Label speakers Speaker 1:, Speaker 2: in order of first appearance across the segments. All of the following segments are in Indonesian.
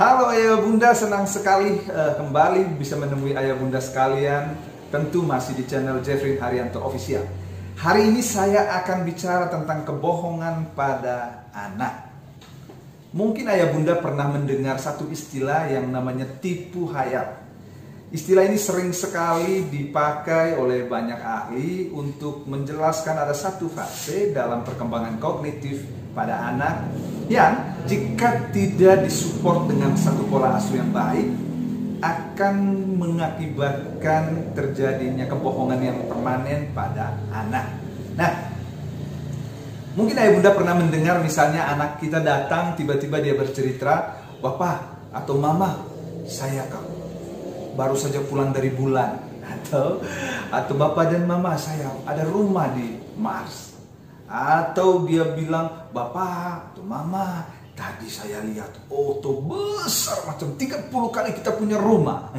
Speaker 1: Halo ayah bunda, senang sekali kembali bisa menemui ayah bunda sekalian. Tentu masih di channel Jeffrey Haryanto Official. Hari ini saya akan bicara tentang kebohongan pada anak. Mungkin ayah bunda pernah mendengar satu istilah yang namanya tipu hayal. Istilah ini sering sekali dipakai oleh banyak ahli untuk menjelaskan ada satu fase dalam perkembangan kognitif pada anak yang jika tidak disupport dengan satu pola asuh yang baik akan mengakibatkan terjadinya kebohongan yang permanen pada anak. Nah, mungkin ayah bunda pernah mendengar misalnya anak kita datang tiba-tiba dia bercerita, "Bapak atau Mama, saya baru saja pulang dari bulan," atau "Bapak dan Mama, saya ada rumah di Mars." Atau dia bilang, "Bapak atau Mama, tadi saya lihat auto besar macam 30 kali kita punya rumah."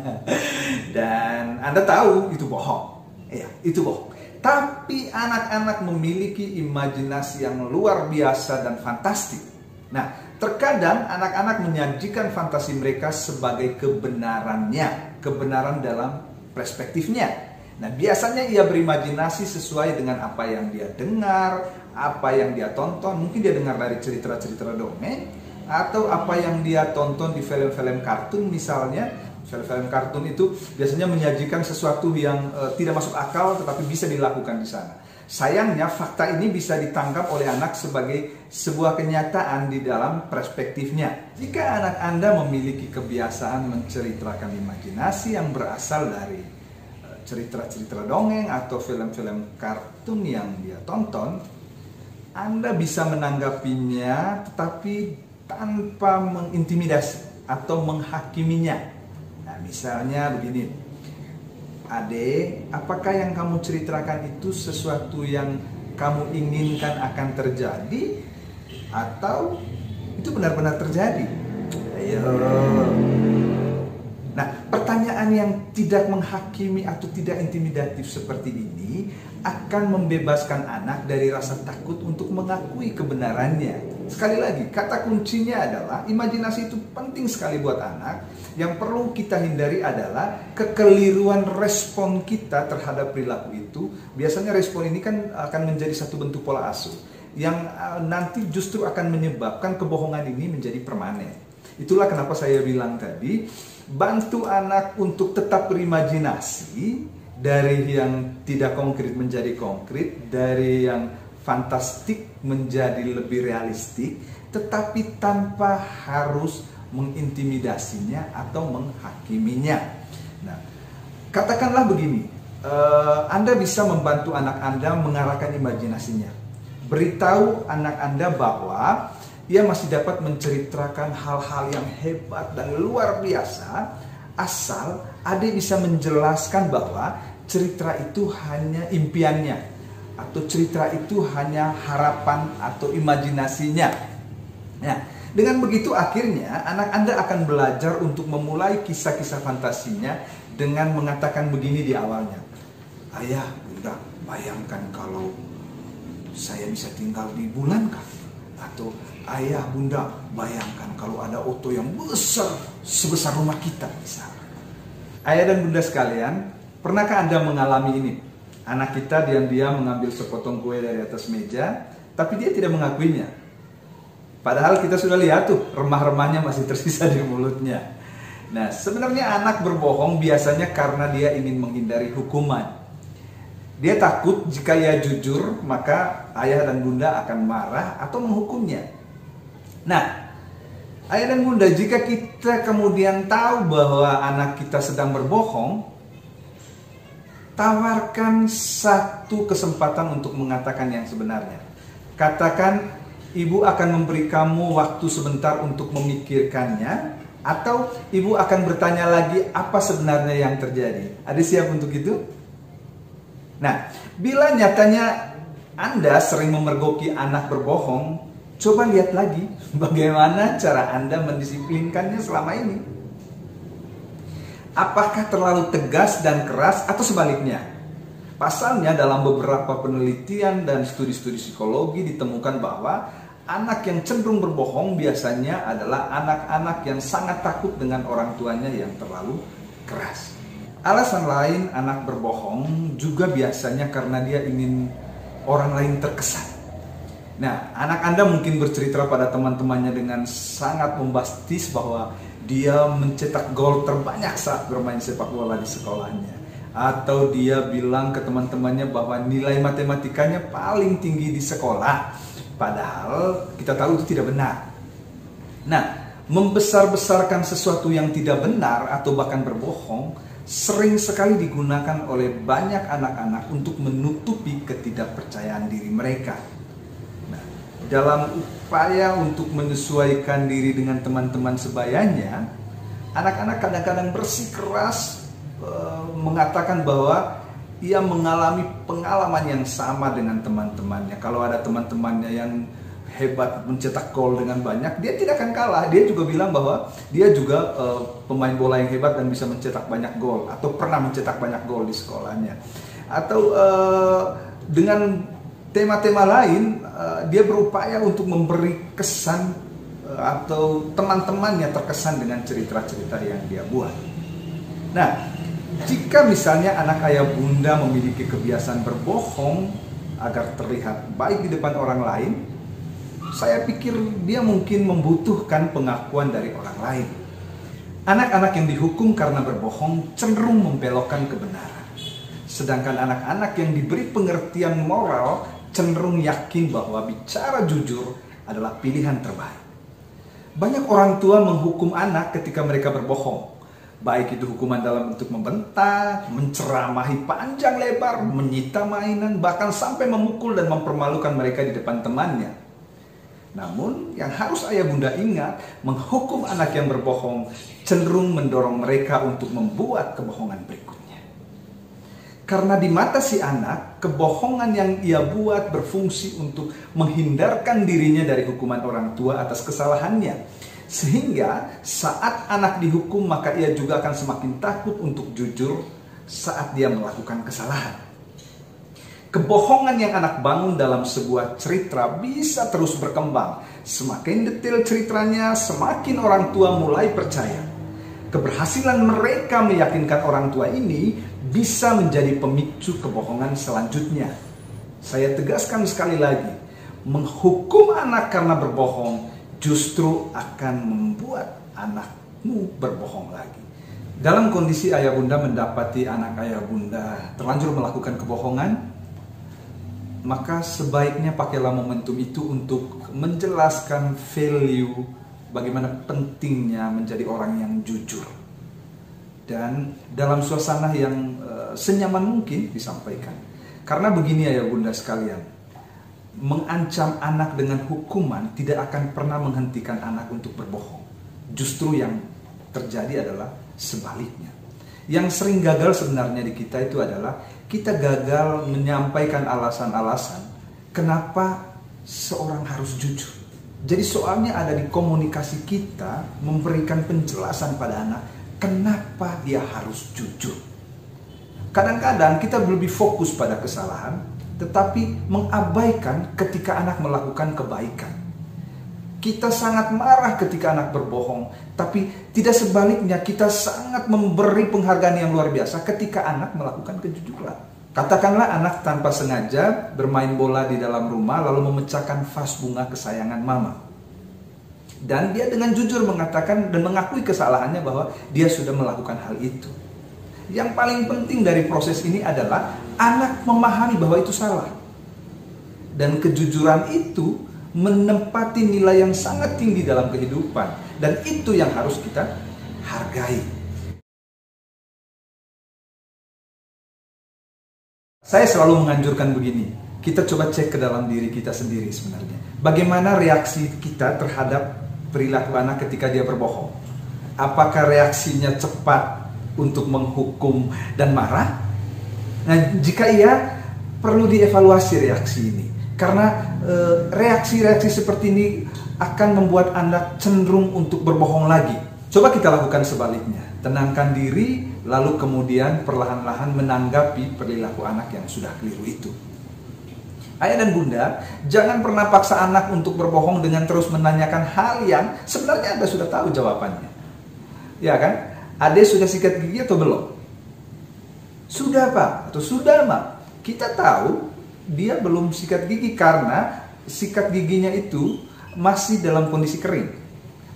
Speaker 1: Dan Anda tahu itu bohong. Iya, itu bohong. Tapi anak-anak memiliki imajinasi yang luar biasa dan fantastik. Nah, terkadang anak-anak menyajikan fantasi mereka sebagai kebenarannya, kebenaran dalam perspektifnya. Nah, biasanya ia berimajinasi sesuai dengan apa yang dia dengar, apa yang dia tonton. Mungkin dia dengar dari cerita-cerita dongeng, atau apa yang dia tonton di film-film kartun misalnya. Film-film kartun itu biasanya menyajikan sesuatu yang tidak masuk akal, tetapi bisa dilakukan di sana. Sayangnya fakta ini bisa ditangkap oleh anak sebagai sebuah kenyataan di dalam perspektifnya. Jika anak Anda memiliki kebiasaan menceritakan imajinasi yang berasal dari cerita-cerita dongeng atau film-film kartun yang dia tonton, Anda bisa menanggapinya tetapi tanpa mengintimidasi atau menghakiminya. Nah, misalnya begini, "Adek, apakah yang kamu ceritakan itu sesuatu yang kamu inginkan akan terjadi atau itu benar-benar terjadi?" Ayo. Nah, pertanyaan yang tidak menghakimi atau tidak intimidatif seperti ini akan membebaskan anak dari rasa takut untuk mengakui kebenarannya. Sekali lagi, kata kuncinya adalah imajinasi itu penting sekali buat anak. Yang perlu kita hindari adalah kekeliruan respon kita terhadap perilaku itu. Biasanya respon ini kan akan menjadi satu bentuk pola asuh yang nanti justru akan menyebabkan kebohongan ini menjadi permanen. Itulah kenapa saya bilang tadi, bantu anak untuk tetap berimajinasi dari yang tidak konkret menjadi konkret, dari yang fantastik menjadi lebih realistik, tetapi tanpa harus mengintimidasinya atau menghakiminya. Nah, katakanlah begini, Anda bisa membantu anak Anda mengarahkan imajinasinya. Beritahu anak Anda bahwa ia masih dapat menceritakan hal-hal yang hebat dan luar biasa, asal adik bisa menjelaskan bahwa cerita itu hanya impiannya, atau cerita itu hanya harapan atau imajinasinya. Nah, dengan begitu akhirnya anak Anda akan belajar untuk memulai kisah-kisah fantasinya dengan mengatakan begini di awalnya, "Ayah, bunda, bayangkan kalau saya bisa tinggal di bulan kah?" Atau, "Ayah, bunda, bayangkan kalau ada auto yang besar sebesar rumah kita," misalnya. Ayah dan bunda sekalian, pernahkah Anda mengalami ini? Anak kita diam-diam mengambil sepotong kue dari atas meja, tapi dia tidak mengakuinya. Padahal kita sudah lihat tuh, remah-remahnya masih tersisa di mulutnya. Nah, sebenarnya anak berbohong biasanya karena dia ingin menghindari hukuman. Dia takut jika ia jujur, maka ayah dan bunda akan marah atau menghukumnya. Nah, ayah dan bunda, jika kita kemudian tahu bahwa anak kita sedang berbohong, tawarkan satu kesempatan untuk mengatakan yang sebenarnya. Katakan, "Ibu akan memberi kamu waktu sebentar untuk memikirkannya," atau "Ibu akan bertanya lagi apa sebenarnya yang terjadi." Ada siap untuk itu? Nah, bila nyatanya Anda sering memergoki anak berbohong, coba lihat lagi bagaimana cara Anda mendisiplinkannya selama ini. Apakah terlalu tegas dan keras atau sebaliknya? Pasalnya dalam beberapa penelitian dan studi-studi psikologi ditemukan bahwa anak yang cenderung berbohong biasanya adalah anak-anak yang sangat takut dengan orang tuanya yang terlalu keras. Alasan lain anak berbohong juga biasanya karena dia ingin orang lain terkesan. Nah, anak Anda mungkin bercerita pada teman-temannya dengan sangat bombastis bahwa dia mencetak gol terbanyak saat bermain sepak bola di sekolahnya. Atau dia bilang ke teman-temannya bahwa nilai matematikanya paling tinggi di sekolah. Padahal kita tahu itu tidak benar. Nah, membesar-besarkan sesuatu yang tidak benar atau bahkan berbohong sering sekali digunakan oleh banyak anak-anak untuk menutupi ketidakpercayaan diri mereka. Nah, dalam upaya untuk menyesuaikan diri dengan teman-teman sebayanya, anak-anak kadang-kadang bersikeras mengatakan bahwa ia mengalami pengalaman yang sama dengan teman-temannya. Kalau ada teman-temannya yang hebat mencetak gol dengan banyak, dia tidak akan kalah. Dia juga bilang bahwa dia juga pemain bola yang hebat dan bisa mencetak banyak gol atau pernah mencetak banyak gol di sekolahnya. Atau dengan tema-tema lain, dia berupaya untuk memberi kesan atau teman-temannya terkesan dengan cerita-cerita yang dia buat. Nah, jika misalnya anak ayah bunda memiliki kebiasaan berbohong agar terlihat baik di depan orang lain, saya pikir dia mungkin membutuhkan pengakuan dari orang lain. Anak-anak yang dihukum karena berbohong cenderung membelokkan kebenaran. Sedangkan anak-anak yang diberi pengertian moral cenderung yakin bahwa bicara jujur adalah pilihan terbaik. Banyak orang tua menghukum anak ketika mereka berbohong. Baik itu hukuman dalam bentuk membentak, menceramahi panjang lebar, menyita mainan, bahkan sampai memukul dan mempermalukan mereka di depan temannya. Namun yang harus ayah bunda ingat, menghukum anak yang berbohong cenderung mendorong mereka untuk membuat kebohongan berikutnya. Karena di mata si anak, kebohongan yang ia buat berfungsi untuk menghindarkan dirinya dari hukuman orang tua atas kesalahannya. Sehingga saat anak dihukum maka ia juga akan semakin takut untuk jujur saat dia melakukan kesalahan. Kebohongan yang anak bangun dalam sebuah cerita bisa terus berkembang. Semakin detail ceritanya, semakin orang tua mulai percaya. Keberhasilan mereka meyakinkan orang tua ini bisa menjadi pemicu kebohongan selanjutnya. Saya tegaskan sekali lagi, menghukum anak karena berbohong justru akan membuat anakmu berbohong lagi. Dalam kondisi ayah bunda mendapati anak ayah bunda terlanjur melakukan kebohongan, maka sebaiknya pakailah momentum itu untuk menjelaskan value bagaimana pentingnya menjadi orang yang jujur. Dan dalam suasana yang senyaman mungkin disampaikan. Karena begini ayah bunda sekalian, mengancam anak dengan hukuman tidak akan pernah menghentikan anak untuk berbohong. Justru yang terjadi adalah sebaliknya. Yang sering gagal sebenarnya di kita itu adalah kita gagal menyampaikan alasan-alasan kenapa seorang harus jujur. Jadi soalnya ada di komunikasi kita memberikan penjelasan pada anak kenapa dia harus jujur. Kadang-kadang kita lebih fokus pada kesalahan tetapi mengabaikan ketika anak melakukan kebaikan. Kita sangat marah ketika anak berbohong, tapi tidak sebaliknya kita sangat memberi penghargaan yang luar biasa ketika anak melakukan kejujuran. Katakanlah anak tanpa sengaja bermain bola di dalam rumah lalu memecahkan vas bunga kesayangan mama. Dan dia dengan jujur mengatakan dan mengakui kesalahannya bahwa dia sudah melakukan hal itu. Yang paling penting dari proses ini adalah anak memahami bahwa itu salah. Dan kejujuran itu menempati nilai yang sangat tinggi dalam kehidupan. Dan itu yang harus kita hargai. Saya selalu menganjurkan begini. Kita coba cek ke dalam diri kita sendiri sebenarnya. Bagaimana reaksi kita terhadap perilaku anak ketika dia berbohong? Apakah reaksinya cepat untuk menghukum dan marah? Nah, jika iya, perlu dievaluasi reaksi ini. Karena reaksi-reaksi seperti ini akan membuat anak cenderung untuk berbohong lagi. Coba kita lakukan sebaliknya. Tenangkan diri, lalu kemudian perlahan-lahan menanggapi perilaku anak yang sudah keliru itu. Ayah dan bunda, jangan pernah paksa anak untuk berbohong dengan terus menanyakan hal yang sebenarnya Anda sudah tahu jawabannya. Ya kan? Ade sudah sikat gigi atau belum? Sudah Pak, atau sudah Mak. Kita tahu dia belum sikat gigi karena sikat giginya itu masih dalam kondisi kering.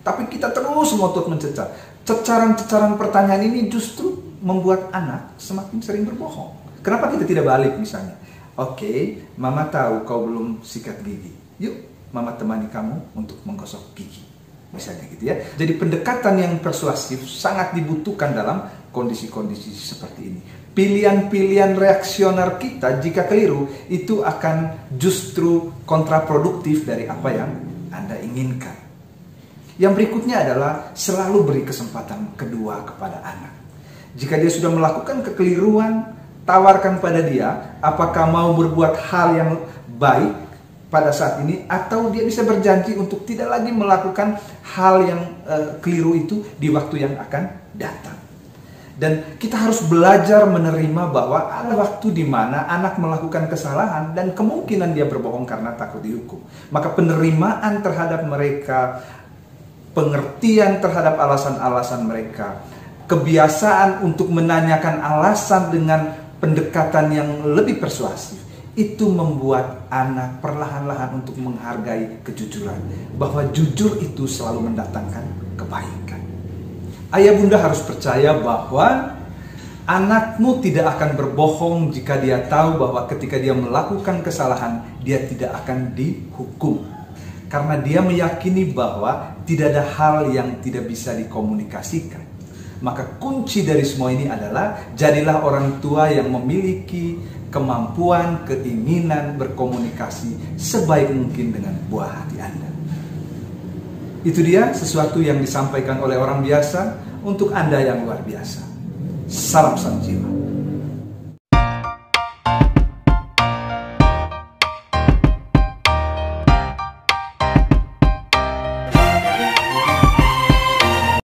Speaker 1: Tapi kita terus ngotot mencecar. Cecaran-cecaran pertanyaan ini justru membuat anak semakin sering berbohong. Kenapa kita tidak balik misalnya? Oke, Mama tahu kau belum sikat gigi. Yuk, Mama temani kamu untuk menggosok gigi. Misalnya gitu ya. Jadi pendekatan yang persuasif sangat dibutuhkan dalam kondisi-kondisi seperti ini. Pilihan-pilihan reaksioner kita jika keliru itu akan justru kontraproduktif dari apa yang Anda inginkan. Yang berikutnya adalah selalu beri kesempatan kedua kepada anak. Jika dia sudah melakukan kekeliruan, tawarkan pada dia apakah mau berbuat hal yang baik pada saat ini, atau dia bisa berjanji untuk tidak lagi melakukan hal yang keliru itu di waktu yang akan datang. Dan kita harus belajar menerima bahwa ada waktu di mana anak melakukan kesalahan dan kemungkinan dia berbohong karena takut dihukum. Maka penerimaan terhadap mereka, pengertian terhadap alasan-alasan mereka, kebiasaan untuk menanyakan alasan dengan pendekatan yang lebih persuasif, itu membuat anak perlahan-lahan untuk menghargai kejujuran. Bahwa jujur itu selalu mendatangkan kebaikan. Ayah bunda harus percaya bahwa anakmu tidak akan berbohong jika dia tahu bahwa ketika dia melakukan kesalahan, dia tidak akan dihukum. Karena dia meyakini bahwa tidak ada hal yang tidak bisa dikomunikasikan. Maka kunci dari semua ini adalah jadilah orang tua yang memiliki kemampuan, keinginan berkomunikasi sebaik mungkin dengan buah hati Anda. Itu dia sesuatu yang disampaikan oleh orang biasa untuk Anda yang luar biasa. Salam jiwa.